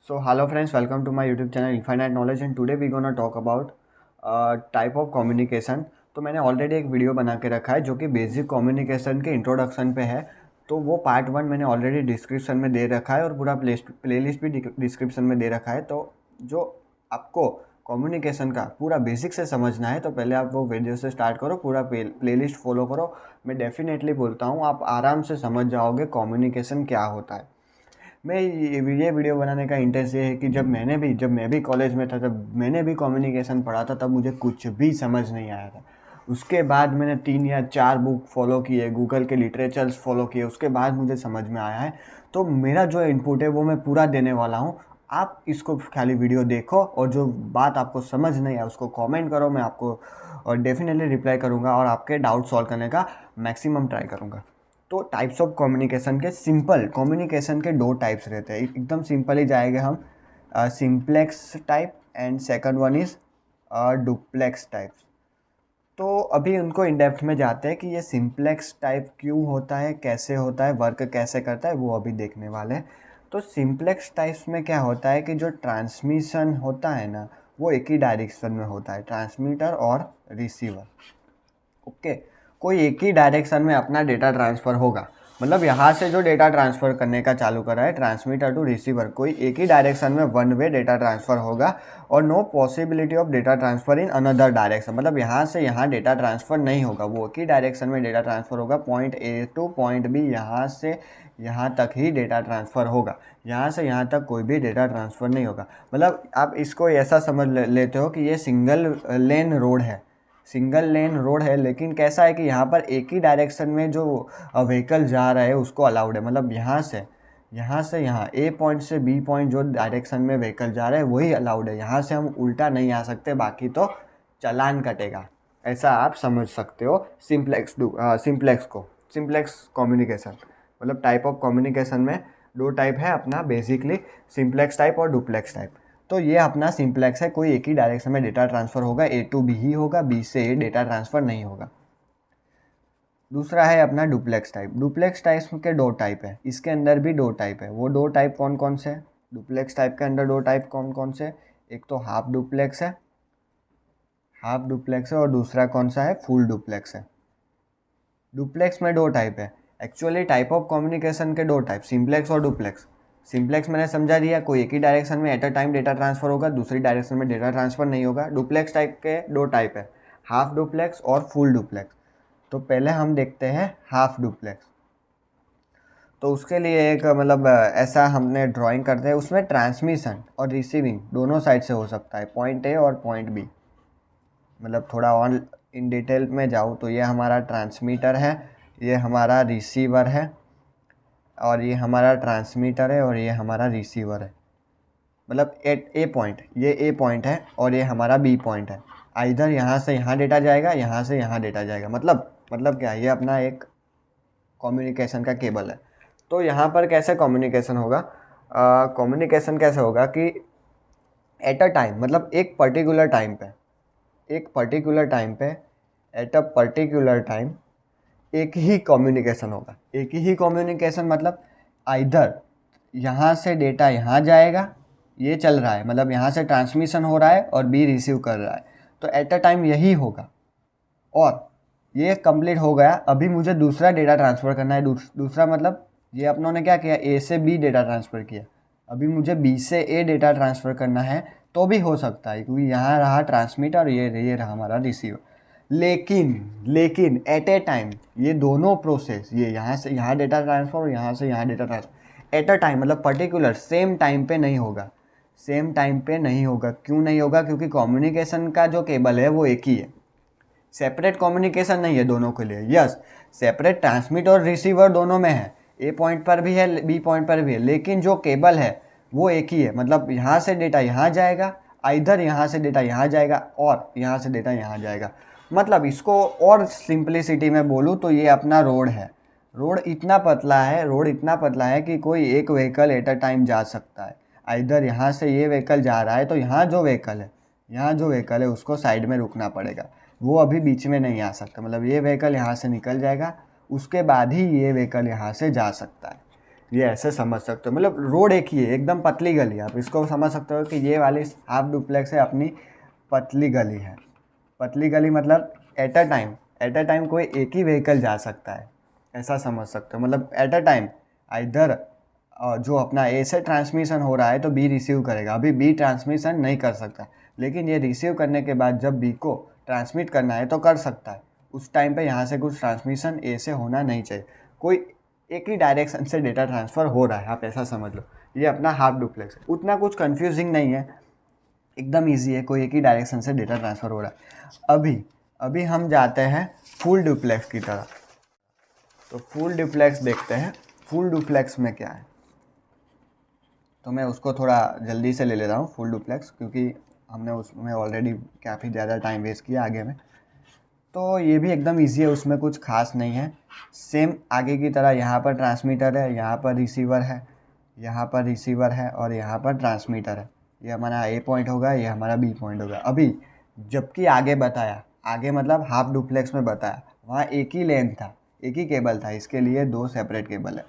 So hello friends, welcome to my YouTube channel Infinite Knowledge and today we gonna talk about type of communication. तो मैंने already एक video बना के रखा है जो कि बेसिक कम्युनिकेशन के इंट्रोडक्शन पे है। तो वो पार्ट 1 मैंने ऑलरेडी डिस्क्रिप्शन में दे रखा है और पूरा प्लेलिस्ट भी डिस्क्रिप्शन में दे रखा है। तो जो आपको कम्युनिकेशन का पूरा बेसिक से समझना है तो पहले आप वो वीडियो से स्टार्ट करो, पूरा प्लेलिस्ट फॉलो करो। मैं डेफिनेटली बोलता हूँ आप आराम से समझ जाओगे कम्युनिकेशन क्या होता है। मैं ये वीडियो बनाने का इंटेंस ये है कि जब मैं भी कॉलेज में था, जब मैंने भी कम्युनिकेशन पढ़ा था, तब मुझे कुछ भी समझ नहीं आया था। उसके बाद मैंने 3 या 4 बुक फॉलो किए, गूगल के लिटरेचर्स फॉलो किए, उसके बाद मुझे समझ में आया है। तो मेरा जो इनपुट है वो मैं पूरा देने वाला हूँ। आप इसको खाली वीडियो देखो और जो बात आपको समझ नहीं आया उसको कमेंट करो, मैं आपको और डेफिनेटली रिप्लाई करूँगा और आपके डाउट सॉल्व करने का मैक्सिमम ट्राई करूँगा। तो टाइप्स ऑफ कम्युनिकेशन के सिंपल कम्युनिकेशन के 2 टाइप्स रहते हैं, एकदम सिंपल ही जाएंगे हम। Simplex type and second one is duplex types. तो अभी उनको इन डेप्थ में जाते हैं कि ये सिंप्लेक्स टाइप क्यों होता है, कैसे होता है, वर्क कैसे करता है, वो अभी देखने वाले हैं। तो सिंप्लेक्स टाइप्स में क्या होता है कि जो ट्रांसमिशन होता है ना, वो एक ही डायरेक्शन में होता है, ट्रांसमीटर और रिसीवर। ओके, कोई एक ही डायरेक्शन में अपना डेटा ट्रांसफ़र होगा। मतलब यहाँ से जो डेटा ट्रांसफ़र करने का चालू कर रहा है ट्रांसमीटर टू रिसीवर, कोई एक ही डायरेक्शन में वन वे डेटा ट्रांसफ़र होगा और no possibility of data transfer in another direction. मतलब यहाँ से यहाँ डेटा ट्रांसफ़र नहीं होगा, वो एक ही डायरेक्शन में डेटा ट्रांसफ़र होगा। Point A to point B, यहाँ से यहाँ तक ही डेटा ट्रांसफ़र होगा, यहाँ से यहाँ तक कोई भी डेटा ट्रांसफ़र नहीं होगा। मतलब आप इसको ऐसा समझ लेते हो कि ये सिंगल लेन रोड है, लेकिन कैसा है कि यहाँ पर एक ही डायरेक्शन में जो व्हीकल जा रहा है उसको अलाउड है। मतलब यहाँ से यहाँ ए पॉइंट से बी पॉइंट जो डायरेक्शन में व्हीकल जा रहा है वही अलाउड है, यहाँ से हम उल्टा नहीं आ सकते, बाकी तो चालान कटेगा। ऐसा आप समझ सकते हो सिंप्लेक्स कम्युनिकेशन। मतलब टाइप ऑफ कम्युनिकेशन में 2 टाइप है अपना बेसिकली, सिंप्लेक्स टाइप और डुप्लेक्स टाइप। तो ये अपना सिंप्लेक्स है, कोई एक ही डायरेक्शन में डेटा ट्रांसफ़र होगा, ए टू बी ही होगा, बी से ए डेटा ट्रांसफ़र नहीं होगा। दूसरा है अपना डुप्लेक्स टाइप। डुप्लेक्स टाइप के 2 टाइप है, इसके अंदर भी 2 टाइप है। वो 2 टाइप कौन कौन से? डुप्लेक्स टाइप के अंदर 2 टाइप कौन कौन से? एक तो हाफ डुप्लेक्स है और दूसरा कौन सा है? फुल डुप्लेक्स है। डुप्लेक्स में 2 टाइप है। एक्चुअली टाइप ऑफ कम्युनिकेशन के 2 टाइप, सिंप्लेक्स और डुप्लेक्स। सिंप्लेक्स मैंने समझा दिया, कोई एक ही डायरेक्शन में at a time data transfer होगा, दूसरी डायरेक्शन में डेटा ट्रांसफ़र नहीं होगा। डुप्लेक्स टाइप के 2 टाइप है, हाफ डुप्लेक्स और फुल डुप्लेक्स। तो पहले हम देखते हैं हाफ डुप्लेक्स। तो उसके लिए एक मतलब ऐसा हमने ड्राइंग करते हैं, उसमें ट्रांसमिशन और रिसीविंग दोनों साइड से हो सकता है, पॉइंट ए और पॉइंट बी। मतलब थोड़ा और इन डिटेल में जाऊँ तो ये हमारा ट्रांसमीटर है, ये हमारा रिसीवर है, और ये हमारा ट्रांसमीटर है और ये हमारा रिसीवर है। मतलब एट ए पॉइंट, ये ए पॉइंट है और ये हमारा बी पॉइंट है। इधर यहाँ से यहाँ डेटा जाएगा, यहाँ से यहाँ डेटा जाएगा। मतलब क्या है, ये अपना एक कम्युनिकेशन का केबल है। तो यहाँ पर कैसे कम्युनिकेशन होगा? कम्युनिकेशन कैसे होगा कि एट अ टाइम, मतलब एक पर्टिकुलर टाइम पे एट अ पर्टिकुलर टाइम एक ही कम्युनिकेशन होगा। एक ही कम्युनिकेशन मतलब आइदर यहाँ से डेटा यहाँ जाएगा, ये चल रहा है, मतलब यहाँ से ट्रांसमिशन हो रहा है और बी रिसीव कर रहा है, तो एट अ टाइम यही होगा। और ये कंप्लीट हो गया, अभी मुझे दूसरा डेटा ट्रांसफ़र करना है। दूसरा मतलब ये अपनों ने क्या किया, ए से बी डेटा ट्रांसफ़र किया, अभी मुझे बी से ए डेटा ट्रांसफ़र करना है, तो भी हो सकता है क्योंकि यहाँ रहा ट्रांसमीटर और ये रहा हमारा रिसीवर। लेकिन एट ए टाइम ये दोनों प्रोसेस, ये यहाँ से यहाँ डेटा ट्रांसफ़र और यहाँ से यहाँ data transfer at a time मतलब पर्टिकुलर सेम टाइम पे नहीं होगा। क्यों नहीं होगा? क्योंकि कम्युनिकेशन का जो केबल है वो एक ही है, सेपरेट कम्युनिकेशन नहीं है दोनों के लिए। यस, सेपरेट ट्रांसमिट और रिसीवर दोनों में है, ए पॉइंट पर भी है, बी पॉइंट पर भी है, लेकिन जो केबल है वो एक ही है। मतलब यहाँ से डेटा यहाँ जाएगा, इधर यहाँ से डेटा यहाँ जाएगा और यहाँ से डेटा यहाँ जाएगा। मतलब इसको और सिंप्लिसिटी में बोलूँ तो ये अपना रोड है। रोड इतना पतला है कि कोई एक व्हीकल एट अ टाइम जा सकता है। इधर यहाँ से ये व्हीकल जा रहा है तो यहाँ जो व्हीकल है उसको साइड में रुकना पड़ेगा, वो अभी बीच में नहीं आ सकता। मतलब ये व्हीकल यहाँ से निकल जाएगा, उसके बाद ही ये व्हीकल यहाँ से जा सकता है। ये ऐसे समझ सकते हो, मतलब रोड एक ही है, एकदम पतली गली है। आप इसको समझ सकते हो कि ये वाली हाफ डुप्लेक्स है, अपनी पतली गली है। पतली गली मतलब एट अ टाइम कोई एक ही व्हीकल जा सकता है, ऐसा समझ सकते हो। मतलब एट अ टाइम इधर जो अपना ए से ट्रांसमिशन हो रहा है तो बी रिसीव करेगा। अभी बी ट्रांसमिशन नहीं कर सकता, लेकिन ये रिसीव करने के बाद जब बी को ट्रांसमिट करना है तो कर सकता है। उस टाइम पे यहाँ से कुछ ट्रांसमिशन ए से होना नहीं चाहिए, कोई एक ही डायरेक्शन से डेटा ट्रांसफ़र हो रहा है, आप ऐसा समझ लो। ये अपना हाफ डुप्लेक्स है, उतना कुछ कंफ्यूजिंग नहीं है, एकदम इजी है, कोई एक ही डायरेक्शन से डेटा ट्रांसफ़र हो रहा है। अभी हम जाते हैं फुल डुप्लेक्स की तरफ। तो फुल डुप्लेक्स देखते हैं, फुल डुप्लेक्स में क्या है। तो मैं उसको थोड़ा जल्दी से ले लेता हूँ फुल डुप्लेक्स, क्योंकि हमने उसमें ऑलरेडी काफ़ी ज़्यादा टाइम वेस्ट किया आगे में। तो ये भी एकदम इजी है, उसमें कुछ खास नहीं है। सेम आगे की तरह यहाँ पर ट्रांसमीटर है, यहाँ पर रिसीवर है, यहाँ पर रिसीवर है और यहाँ पर ट्रांसमीटर है। ये हमारा ए पॉइंट होगा, ये हमारा बी पॉइंट होगा। अभी जबकि आगे बताया, आगे मतलब हाफ डुप्लेक्स में बताया, वहाँ एक ही लेंथ था, एक ही केबल था, इसके लिए 2 सेपरेट केबल है।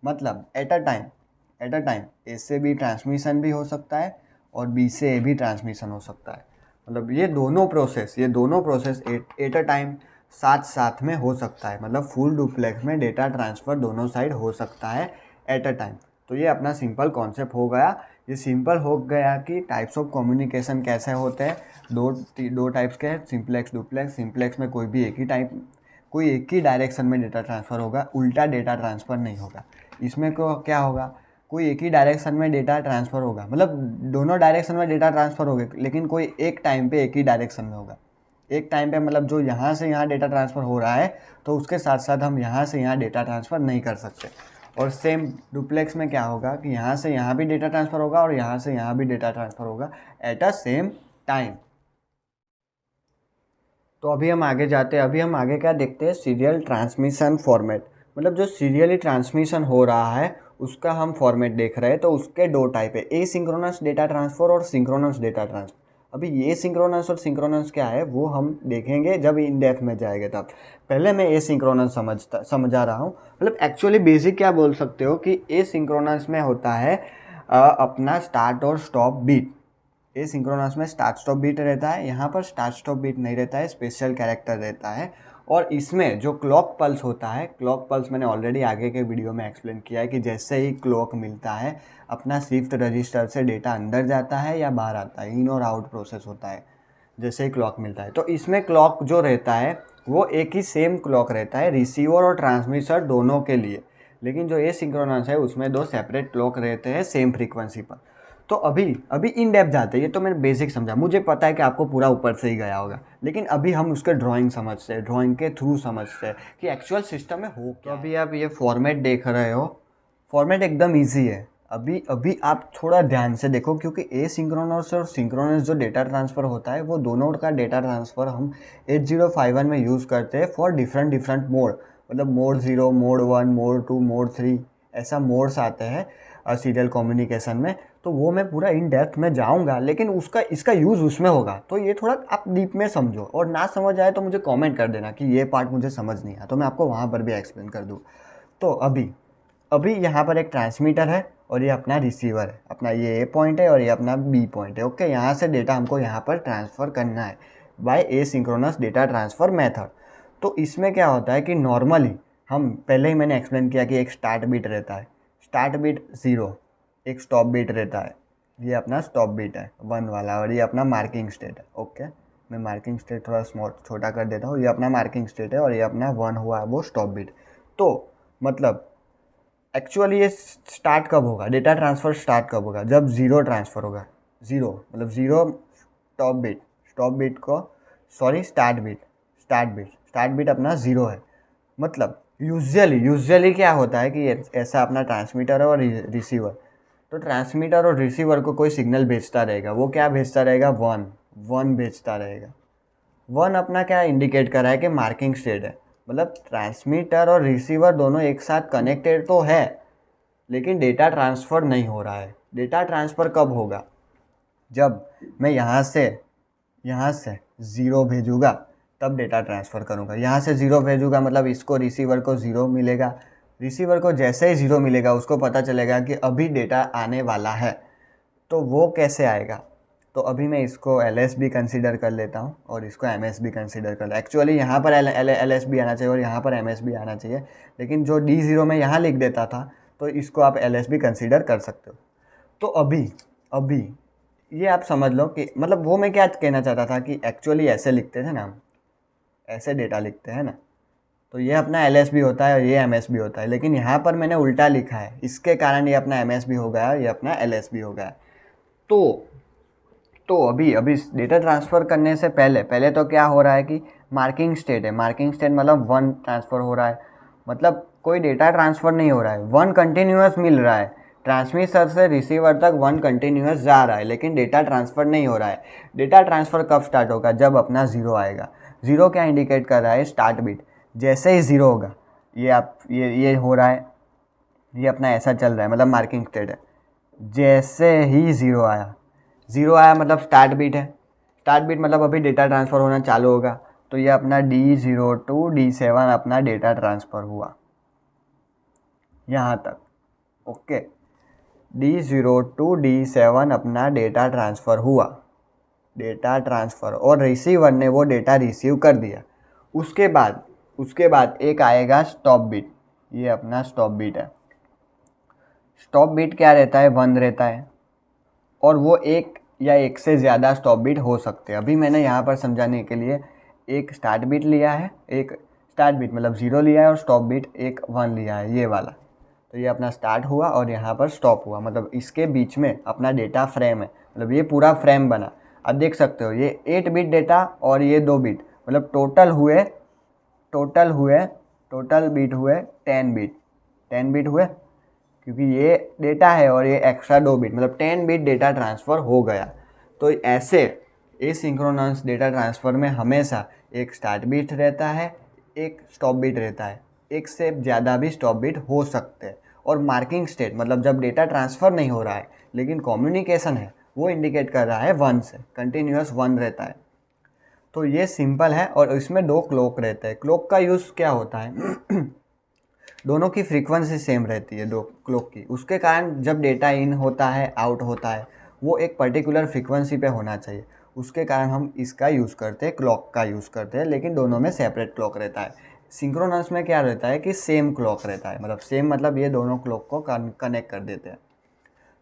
मतलब एट अ टाइम ए से बी ट्रांसमिशन भी हो सकता है और बी से ए भी ट्रांसमिशन हो सकता है। मतलब ये दोनों प्रोसेस एट अ टाइम साथ साथ में हो सकता है। मतलब फुल डुप्लेक्स में डेटा ट्रांसफ़र दोनों साइड हो सकता है एट अ टाइम। तो ये अपना सिंपल कॉन्सेप्ट हो गया। ये सिंपल हो गया कि टाइप्स ऑफ कम्युनिकेशन कैसे होते हैं। दो टाइप्स के हैं, सिंप्लेक्स डुप्लेक्स। सिंप्लेक्स में कोई एक ही डायरेक्शन में डेटा ट्रांसफ़र होगा, उल्टा डेटा ट्रांसफ़र नहीं होगा। इसमें को क्या होगा, कोई एक ही डायरेक्शन में डेटा ट्रांसफ़र होगा, मतलब दोनों डायरेक्शन में डेटा ट्रांसफ़र होगा, लेकिन कोई एक टाइम पे एक ही डायरेक्शन में होगा। एक टाइम पे मतलब जो यहाँ से यहाँ डेटा ट्रांसफ़र हो रहा है तो उसके साथ साथ हम यहाँ से यहाँ डेटा ट्रांसफ़र नहीं कर सकते। और सेम डुप्लेक्स में क्या होगा कि यहाँ से यहाँ भी डेटा ट्रांसफ़र होगा और यहाँ से यहाँ भी डेटा ट्रांसफ़र होगा एट अ सेम टाइम। तो अभी हम आगे जाते हैं। अभी हम आगे क्या देखते हैं, सीरियल ट्रांसमिशन फॉर्मेट। मतलब जो सीरियली ट्रांसमिशन हो रहा है उसका हम फॉर्मेट देख रहे हैं। तो उसके 2 टाइप है, ए सिंक्रोनस डेटा ट्रांसफ़र और सिंक्रोनस डेटा ट्रांसफ़र। अभी ये सिंक्रोनस और सिंक्रोनस क्या है वो हम देखेंगे जब इन डेप्थ में जाएंगे तब। पहले मैं ए सिंक्रोनस समझा रहा हूँ। मतलब एक्चुअली बेसिक क्या बोल सकते हो कि ए सिंक्रोनस में होता है अपना स्टार्ट और स्टॉप बीट। ए सिंक्रोनस में स्टार्ट स्टॉप बीट रहता है, यहाँ पर स्टार्ट स्टॉप बीट नहीं रहता है, स्पेशल कैरेक्टर रहता है। और इसमें जो क्लॉक पल्स होता है, क्लॉक पल्स मैंने ऑलरेडी आगे के वीडियो में एक्सप्लेन किया है कि जैसे ही क्लॉक मिलता है अपना शिफ्ट रजिस्टर से डेटा अंदर जाता है या बाहर आता है, इन और आउट प्रोसेस होता है जैसे ही क्लॉक मिलता है। तो इसमें क्लॉक जो रहता है वो एक ही सेम क्लॉक रहता है रिसीवर और ट्रांसमीटर दोनों के लिए। लेकिन जो ए सिंक्रोनस है उसमें 2 सेपरेट क्लॉक रहते हैं सेम फ्रीक्वेंसी पर। तो अभी अभी इन डेप्थ जाते हैं। ये तो मैंने बेसिक समझा, मुझे पता है कि आपको पूरा ऊपर से ही गया होगा, लेकिन अभी हम उसके ड्राइंग समझते हैं, ड्राइंग के थ्रू समझते हैं कि एक्चुअल सिस्टम में हो क्या। तो अभी आप ये फॉर्मेट देख रहे हो, फॉर्मेट एकदम ईजी है। अभी अभी आप थोड़ा ध्यान से देखो, क्योंकि ए सिंक्रोनस और सिंक्रोनस जो डेटा ट्रांसफ़र होता है वो दोनों का डेटा ट्रांसफ़र हम 8051 में यूज़ करते हैं फॉर डिफरेंट मोड। मतलब मोड 0, मोड 1, मोड 2, मोड 3, ऐसा मोड्स आते हैं सीरियल कम्युनिकेशन में। तो वो मैं पूरा इन डेप्थ में जाऊंगा, लेकिन इसका यूज़ उसमें होगा। तो ये थोड़ा आप डीप में समझो, और ना समझ आए तो मुझे कमेंट कर देना कि ये पार्ट मुझे समझ नहीं आया, तो मैं आपको वहाँ पर भी एक्सप्लेन कर दूँ। तो अभी अभी यहाँ पर एक ट्रांसमीटर है और ये अपना रिसीवर है, अपना ये ए पॉइंट है और ये अपना बी पॉइंट है। ओके, यहाँ से डेटा हमको यहाँ पर ट्रांसफ़र करना है by a synchronous data transfer method. तो इसमें क्या होता है कि नॉर्मली हम पहले ही मैंने एक्सप्लेन किया कि एक स्टार्ट बीट रहता है, स्टार्ट बीट 0, एक स्टॉप बीट रहता है, ये अपना स्टॉप बीट है 1 वाला, और ये अपना मार्किंग स्टेट है। ओके, मैं मार्किंग स्टेट थोड़ा छोटा कर देता हूँ। ये अपना मार्किंग स्टेट है और ये अपना 1 हुआ वो स्टॉप बीट। तो मतलब एक्चुअली ये स्टार्ट कब होगा, डेटा ट्रांसफ़र स्टार्ट कब होगा, जब 0 ट्रांसफ़र होगा। 0 मतलब 0 स्टॉप बीट को सॉरी स्टार्ट बीट अपना 0 है। मतलब यूजुअली क्या होता है कि ऐसा अपना ट्रांसमीटर और रिसीवर, तो ट्रांसमीटर और रिसीवर को कोई सिग्नल भेजता रहेगा। वो क्या भेजता रहेगा, 1 भेजता रहेगा। 1 अपना क्या इंडिकेट कर रहा है कि मार्किंग स्टेट है। मतलब ट्रांसमीटर और रिसीवर दोनों एक साथ कनेक्टेड तो है, लेकिन डेटा ट्रांसफ़र नहीं हो रहा है। डेटा ट्रांसफ़र कब होगा, जब मैं यहाँ से 0 भेजूँगा तब डेटा ट्रांसफ़र करूँगा। यहाँ से 0 भेजूँगा मतलब इसको रिसीवर को 0 मिलेगा, रिसीवर को जैसे ही 0 मिलेगा उसको पता चलेगा कि अभी डेटा आने वाला है। तो वो कैसे आएगा? तो अभी मैं इसको LS भी कंसिडर कर लेता हूँ और इसको MS भी कंसिडर कर लेता हूँ। एक्चुअली यहाँ पर LS भी आना चाहिए और यहाँ पर MS भी आना चाहिए, लेकिन जो D0 में यहाँ लिख देता था तो इसको आप LS भी कंसिडर कर सकते हो। तो अभी ये आप समझ लो कि मतलब वो मैं क्या कहना चाहता था कि एक्चुअली ऐसे लिखते थे ना हम, ऐसे डेटा लिखते हैं ना, तो ये अपना LS भी होता है और ये MS भी होता है, लेकिन यहाँ पर मैंने उल्टा लिखा है, इसके कारण ये अपना MS भी हो गया और ये अपना LS भी हो गया। तो अभी डेटा ट्रांसफ़र करने से पहले तो क्या हो रहा है कि मार्किंग स्टेट है। मार्किंग स्टेट मतलब 1 ट्रांसफ़र हो रहा है, मतलब कोई डेटा ट्रांसफ़र नहीं हो रहा है, 1 कंटिन्यूअस मिल रहा है। ट्रांसमीटर से रिसीवर तक 1 कंटिन्यूअस जा रहा है, लेकिन डेटा ट्रांसफ़र नहीं हो रहा है। डेटा ट्रांसफ़र कब स्टार्ट होगा? जब अपना 0 आएगा। 0 क्या इंडिकेट कर रहा है? Start bit. जैसे ही 0 होगा, ये हो रहा है, ये अपना ऐसा चल रहा है, मतलब मार्किंग स्टेट है। जैसे ही 0 आया मतलब स्टार्ट बिट है। स्टार्ट बिट मतलब अभी डेटा ट्रांसफ़र होना चालू होगा। तो ये अपना D0 टू D7 अपना डेटा ट्रांसफ़र हुआ यहाँ तक। ओके, D0 टू D7 अपना डेटा ट्रांसफ़र हुआ, डेटा ट्रांसफ़र, और रिसीवर ने वो डेटा रिसीव कर दिया। उसके बाद एक आएगा स्टॉप बिट। ये अपना स्टॉप बिट है। स्टॉप बिट क्या रहता है? 1 रहता है, और वो एक या एक से ज़्यादा स्टॉप बिट हो सकते हैं। अभी मैंने यहाँ पर समझाने के लिए एक स्टार्ट बिट लिया है, एक स्टार्ट बिट मतलब 0 लिया है, और स्टॉप बिट एक 1 लिया है, ये वाला। तो ये अपना स्टार्ट हुआ और यहाँ पर स्टॉप हुआ, मतलब इसके बीच में अपना डेटा फ्रेम है, मतलब ये पूरा फ्रेम बना। अब देख सकते हो ये 8 बिट डेटा और ये 2 बिट, मतलब टोटल बिट हुए 10 बिट हुए, क्योंकि ये डेटा है और ये एक्स्ट्रा 2 बिट, मतलब 10 बिट डेटा ट्रांसफ़र हो गया। तो ऐसे एसिंक्रोनस डेटा ट्रांसफ़र में हमेशा एक स्टार्ट बिट रहता है, एक स्टॉप बिट रहता है, एक से ज़्यादा भी स्टॉप बिट हो सकते हैं। और मार्किंग स्टेट मतलब जब डेटा ट्रांसफ़र नहीं हो रहा है लेकिन कम्युनिकेशन है, वो इंडिकेट कर रहा है 1 से, कंटिन्यूअस 1 रहता है। तो ये सिंपल है, और इसमें 2 क्लॉक रहते हैं। क्लॉक का यूज़ क्या होता है? दोनों की फ्रीक्वेंसी सेम रहती है, 2 क्लॉक की। उसके कारण जब डेटा इन होता है, आउट होता है, वो एक पर्टिकुलर फ्रीक्वेंसी पे होना चाहिए। उसके कारण हम इसका यूज़ करते हैं, क्लॉक का यूज़ करते हैं, लेकिन दोनों में सेपरेट क्लॉक रहता है। सिंक्रोनस में क्या रहता है कि सेम क्लॉक रहता है, मतलब सेम मतलब ये दोनों क्लॉक को कनेक्ट कर देते हैं।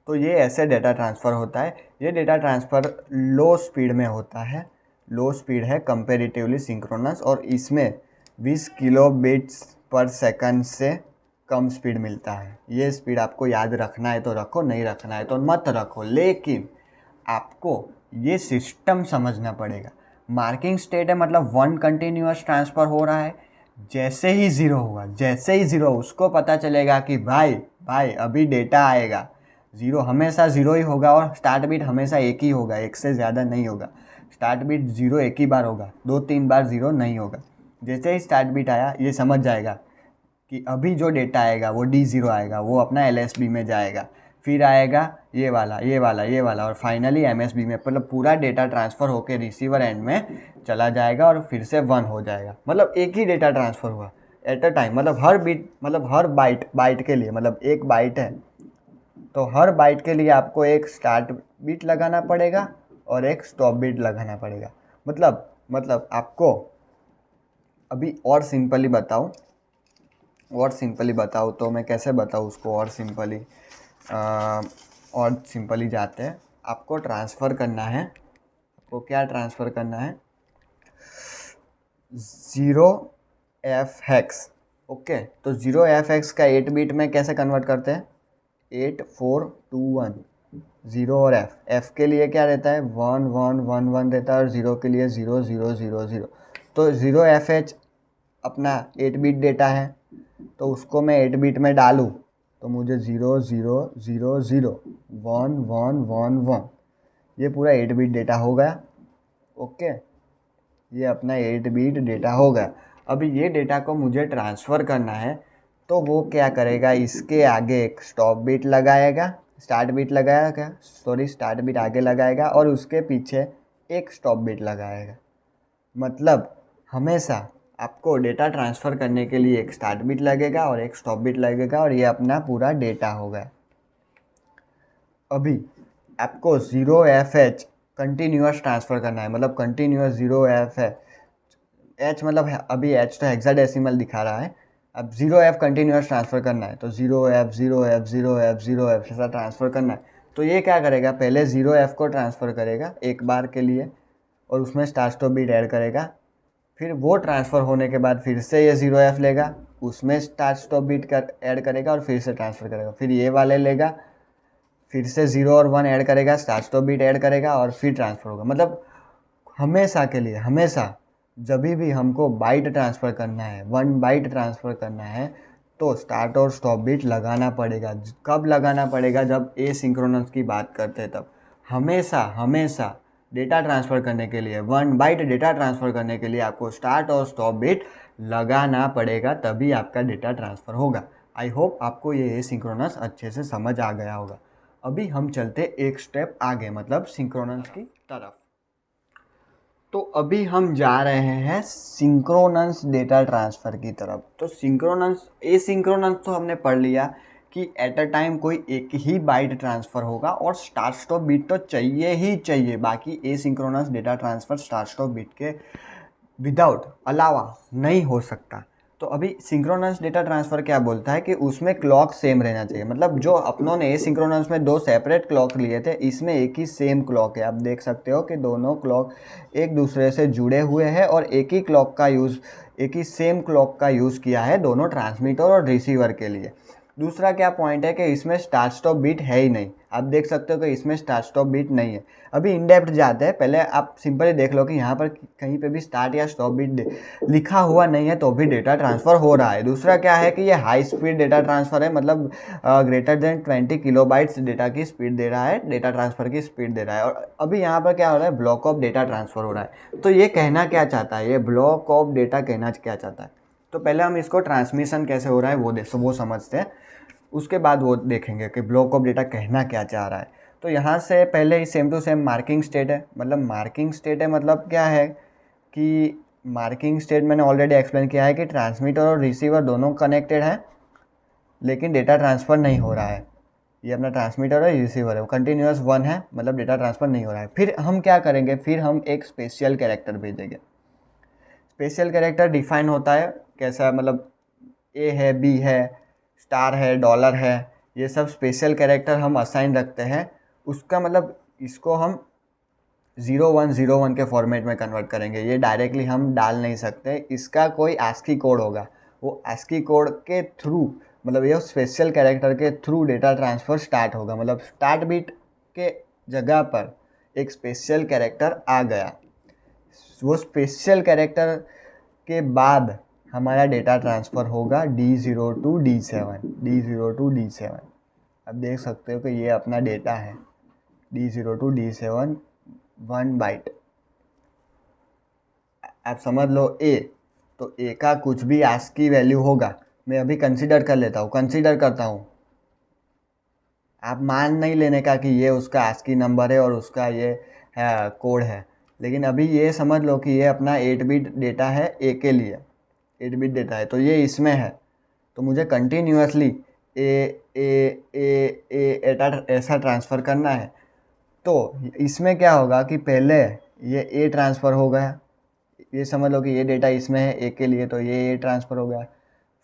तो ये ऐसे डेटा ट्रांसफ़र होता है। ये डेटा ट्रांसफ़र लो स्पीड में होता है, लो स्पीड है कंपेरेटिवली सिंक्रोनस, और इसमें 20 किलोबिट्स पर सेकंड से कम स्पीड मिलता है। ये स्पीड आपको याद रखना है तो रखो, नहीं रखना है तो मत रखो, लेकिन आपको ये सिस्टम समझना पड़ेगा। मार्किंग स्टेट है मतलब 1 कंटिन्यूअस ट्रांसफ़र हो रहा है। जैसे ही 0 हुआ, जैसे ही 0, उसको पता चलेगा कि भाई अभी डेटा आएगा। 0 हमेशा 0 ही होगा, और स्टार्ट बिट हमेशा एक ही होगा, एक से ज़्यादा नहीं होगा। स्टार्ट बिट 0 एक ही बार होगा, 2-3 बार 0 नहीं होगा। जैसे ही स्टार्ट बिट आया ये समझ जाएगा कि अभी जो डेटा आएगा वो D0 आएगा, वो अपना LSB में जाएगा, फिर आएगा ये वाला, और फाइनली MSB में, मतलब पूरा डेटा ट्रांसफ़र होकर रिसीवर एंड में चला जाएगा और फिर से 1 हो जाएगा। मतलब एक ही डेटा ट्रांसफ़र हुआ एट अ टाइम, मतलब हर बिट, मतलब हर बाइट के लिए, मतलब एक बाइट है तो हर बाइट के लिए आपको एक स्टार्ट बिट लगाना पड़ेगा और एक स्टॉप बिट लगाना पड़ेगा। मतलब आपको अभी और सिंपली बताऊँ तो मैं कैसे बताऊँ उसको और सिंपली जाते हैं। आपको ट्रांसफ़र करना है, आपको क्या ट्रांसफ़र करना है? 0f hex. ओके, तो 0f हेक्स का 8 बिट में कैसे कन्वर्ट करते हैं? 8421, 0 और एफ के लिए क्या रहता है? 1111 रहता है, और 0 के लिए 0000। तो 0fh अपना 8 बिट डेटा है, तो उसको मैं 8 बिट में डालूँ तो मुझे 00001111, ये पूरा 8 बिट डेटा हो गया। ओके, ये अपना 8 बिट डेटा हो गया। अभी ये डेटा को मुझे ट्रांसफ़र करना है, तो वो क्या करेगा? इसके आगे एक स्टॉप बिट लगाएगा, स्टार्ट बिट आगे लगाएगा, और उसके पीछे एक स्टॉप बिट लगाएगा। मतलब हमेशा आपको डेटा ट्रांसफ़र करने के लिए एक स्टार्ट बिट लगेगा और एक स्टॉप बिट लगेगा और ये अपना पूरा डेटा होगा। अभी आपको 0fh कंटिन्यूअस ट्रांसफ़र करना है, मतलब कंटिन्यूअस 0fh, एच मतलब अभी एच तो हेक्साडेसिमल दिखा रहा है, अब 0f कंटिन्यूअस ट्रांसफ़र करना है तो 0f 0f 0f 0f ऐसा ट्रांसफ़र करना है। तो ये क्या करेगा, पहले 0f को ट्रांसफ़र करेगा एक बार के लिए और उसमें स्टार्ट स्टॉप बिट ऐड करेगा, फिर वो ट्रांसफ़र होने के बाद फिर से ये 0f लेगा, उसमें स्टार्ट स्टॉप बिट ऐड करेगा और फिर से ट्रांसफ़र करेगा, फिर ये वाले लेगा, फिर से 0 और 1 ऐड करेगा, स्टार्ट स्टॉप बिट ऐड करेगा और फिर ट्रांसफ़र होगा। मतलब हमेशा के लिए, हमेशा जब भी हमको बाइट ट्रांसफ़र करना है, 1 बाइट ट्रांसफ़र करना है तो स्टार्ट और स्टॉप बिट लगाना पड़ेगा। कब लगाना पड़ेगा, जब एसिंक्रोनस की बात करते हैं तब। हमेशा हमेशा डेटा ट्रांसफ़र करने के लिए, 1 बाइट डेटा ट्रांसफ़र करने के लिए आपको स्टार्ट और स्टॉप बिट लगाना पड़ेगा, तभी आपका डेटा ट्रांसफ़र होगा। आई होप आपको ये एसिंक्रोनस अच्छे से समझ आ गया होगा। अभी हम चलते एक स्टेप आगे, मतलब सिंक्रोनस की तरफ। तो अभी हम जा रहे हैं सिंक्रोनस डेटा ट्रांसफ़र की तरफ। तो सिंक्रोनस, एसिंक्रोनस तो हमने पढ़ लिया कि एट अ टाइम कोई एक ही बाइट ट्रांसफ़र होगा और स्टार्ट स्टॉप बिट तो चाहिए ही चाहिए। बाकी asynchronous data transfer start stop bit के विदाउट अलावा नहीं हो सकता। तो अभी सिंक्रोनस डेटा ट्रांसफ़र क्या बोलता है कि उसमें क्लॉक सेम रहना चाहिए। मतलब जो अपनों ने एसिंक्रोनस में 2 सेपरेट क्लॉक लिए थे, इसमें एक ही सेम क्लॉक है। आप देख सकते हो कि दोनों क्लॉक एक दूसरे से जुड़े हुए हैं और एक ही सेम क्लॉक का यूज़ किया है दोनों ट्रांसमीटर और रिसीवर के लिए। दूसरा क्या पॉइंट है कि इसमें स्टार्ट स्टॉप बिट है ही नहीं। आप देख सकते हो कि इसमें स्टार्ट स्टॉप बिट नहीं है। अभी इन डेप्थ जाते हैं, पहले आप सिंपली देख लो कि यहाँ पर कहीं पे भी स्टार्ट या स्टॉप बिट लिखा हुआ नहीं है तो भी डेटा ट्रांसफ़र हो रहा है। दूसरा क्या है कि ये हाई स्पीड डेटा ट्रांसफ़र है, मतलब ग्रेटर देन 20 किलोबाइट्स डेटा की स्पीड दे रहा है, डेटा ट्रांसफ़र की स्पीड दे रहा है। और अभी यहाँ पर क्या हो रहा है, ब्लॉक ऑफ डेटा ट्रांसफ़र हो रहा है। तो ये कहना क्या चाहता है, ये ब्लॉक ऑफ डेटा कहना क्या चाहता है। तो पहले हम इसको ट्रांसमिशन कैसे हो रहा है वो समझते हैं, उसके बाद वो देखेंगे कि ब्लॉक ऑफ डेटा कहना क्या चाह रहा है। तो यहाँ से पहले ही same to same marking state है। मतलब मार्किंग स्टेट है मतलब क्या है कि मार्किंग स्टेट मैंने ऑलरेडी एक्सप्लेन किया है कि ट्रांसमीटर और रिसीवर दोनों कनेक्टेड है लेकिन डेटा ट्रांसफ़र नहीं हो रहा है। ये अपना ट्रांसमीटर और रिसीवर है, वो कंटिन्यूअस 1 है, मतलब डेटा ट्रांसफ़र नहीं हो रहा है। फिर हम क्या करेंगे, फिर हम एक स्पेशल कैरेक्टर भेजेंगे। स्पेशल कैरेक्टर डिफाइन होता है कैसा, मतलब ए है, बी है, स्टार है, डॉलर है, ये सब स्पेशल कैरेक्टर हम असाइन रखते हैं। उसका मतलब इसको हम 0101 के फॉर्मेट में कन्वर्ट करेंगे। ये डायरेक्टली हम डाल नहीं सकते, इसका कोई ASCII कोड होगा। वो ASCII कोड के थ्रू, मतलब ये स्पेशल कैरेक्टर के थ्रू डेटा ट्रांसफ़र स्टार्ट होगा। मतलब स्टार्ट बिट के जगह पर एक स्पेशल कैरेक्टर आ गया, वो स्पेशल कैरेक्टर के बाद हमारा डेटा ट्रांसफ़र होगा D0 to D7। अब देख सकते हो कि ये अपना डेटा है D0 to D7 1 बाइट। आप समझ लो A, तो A का कुछ भी ASCII वैल्यू होगा, मैं अभी कंसीडर करता हूँ। आप मान नहीं लेने का कि ये उसका ASCII नंबर है और उसका ये कोड है, लेकिन अभी ये समझ लो कि ये अपना 8 बिट डेटा है A के लिए, 8 बिट डेटा है, तो ये इसमें है। तो मुझे कंटिन्यूअसली ए ऐसा ट्रांसफ़र करना है। तो इसमें क्या होगा कि पहले ये ए ट्रांसफ़र हो गया, ये समझ लो कि ये डेटा इसमें है ए के लिए, तो ये ए ट्रांसफ़र हो गया।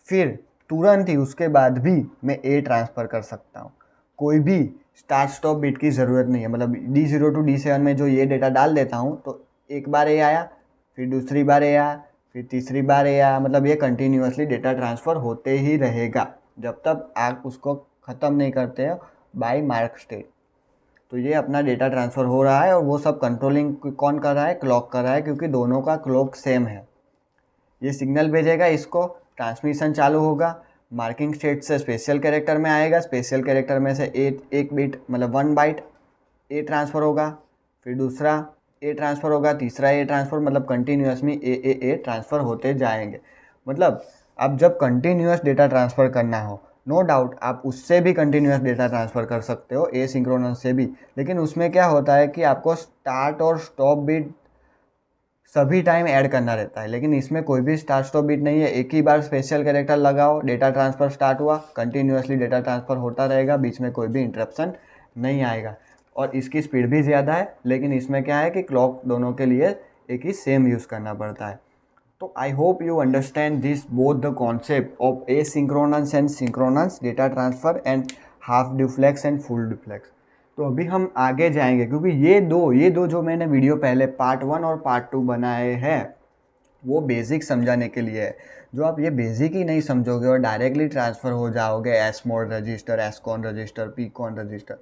फिर तुरंत ही उसके बाद भी मैं ए ट्रांसफ़र कर सकता हूँ, कोई भी स्टार्ट स्टॉप बिट की ज़रूरत नहीं है। मतलब D0 to D7 में जो ये डेटा डाल देता हूँ तो एक बार ए आया, फिर दूसरी बार ए आया, फिर तीसरी बार ए आया, मतलब ये कंटिन्यूअसली डेटा ट्रांसफ़र होते ही रहेगा जब तक आप उसको ख़त्म नहीं करते हो बाय मार्क स्टेट। तो ये अपना डेटा ट्रांसफ़र हो रहा है और वो सब कंट्रोलिंग कौन कर रहा है, क्लॉक कर रहा है, क्योंकि दोनों का क्लॉक सेम है। ये सिग्नल भेजेगा, इसको ट्रांसमिशन चालू होगा, मार्किंग स्टेट से स्पेशल कैरेक्टर में आएगा, स्पेशल कैरेक्टर में से एक बिट मतलब 1 बाइट ए ट्रांसफ़र होगा, फिर दूसरा ए ट्रांसफ़र होगा, तीसरा ए ट्रांसफ़र, मतलब कंटिन्यूस में ए ट्रांसफ़र होते जाएंगे। मतलब अब जब कंटिन्यूस डेटा ट्रांसफ़र करना हो, नो डाउट आप उससे भी कंटिन्यूस डेटा ट्रांसफ़र कर सकते हो, एसिंक्रोनस से भी, लेकिन उसमें क्या होता है कि आपको स्टार्ट और स्टॉप बिट सभी टाइम ऐड करना रहता है, लेकिन इसमें कोई भी स्टार्ट स्टॉप बीट नहीं है। एक ही बार स्पेशल कैरेक्टर लगाओ, डेटा ट्रांसफ़र स्टार्ट हुआ, कंटिन्यूसली डेटा ट्रांसफ़र होता रहेगा, बीच में कोई भी इंटरप्शन नहीं आएगा। और इसकी स्पीड भी ज़्यादा है, लेकिन इसमें क्या है कि क्लॉक दोनों के लिए एक ही सेम यूज़ करना पड़ता है। तो I hope you understand this both the concept of asynchronous and synchronous data transfer and half duplex and full duplex. तो अभी हम आगे जाएंगे, क्योंकि ये दो जो मैंने वीडियो पहले पार्ट 1 और पार्ट 2 बनाए हैं वो बेसिक समझाने के लिए है। जो आप ये बेसिक ही नहीं समझोगे और डायरेक्टली ट्रांसफ़र हो जाओगे S mode register, S con register, P con register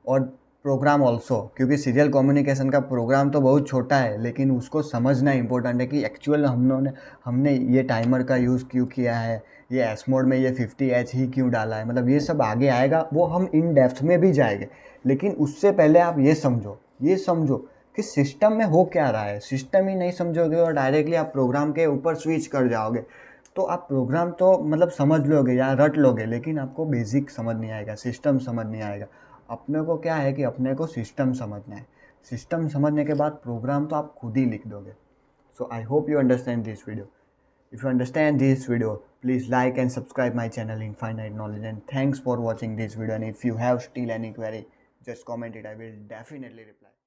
और प्रोग्राम ऑल्सो, क्योंकि सीरियल कम्युनिकेशन का प्रोग्राम तो बहुत छोटा है, लेकिन उसको समझना इंपॉर्टेंट है कि एक्चुअल हमने ये टाइमर का यूज़ क्यों किया है, ये एस मोड में ये 50H ही क्यों डाला है, मतलब ये सब आगे आएगा, वो हम इन डेप्थ में भी जाएंगे। लेकिन उससे पहले आप ये समझो कि सिस्टम में हो क्या रहा है। सिस्टम ही नहीं समझोगे और डायरेक्टली आप प्रोग्राम के ऊपर स्विच कर जाओगे तो आप प्रोग्राम तो मतलब समझ लोगे या रट लोगे, लेकिन आपको बेसिक समझ नहीं आएगा, सिस्टम समझ नहीं आएगा। अपने को क्या है कि अपने को सिस्टम समझना है। सिस्टम समझने के बाद प्रोग्राम तो आप खुद ही लिख दोगे। So I hope you understand this video. If you understand this video, please like and subscribe my channel Infinite Knowledge, and thanks for watching this video. And if you have still any query, just comment it. I will definitely reply.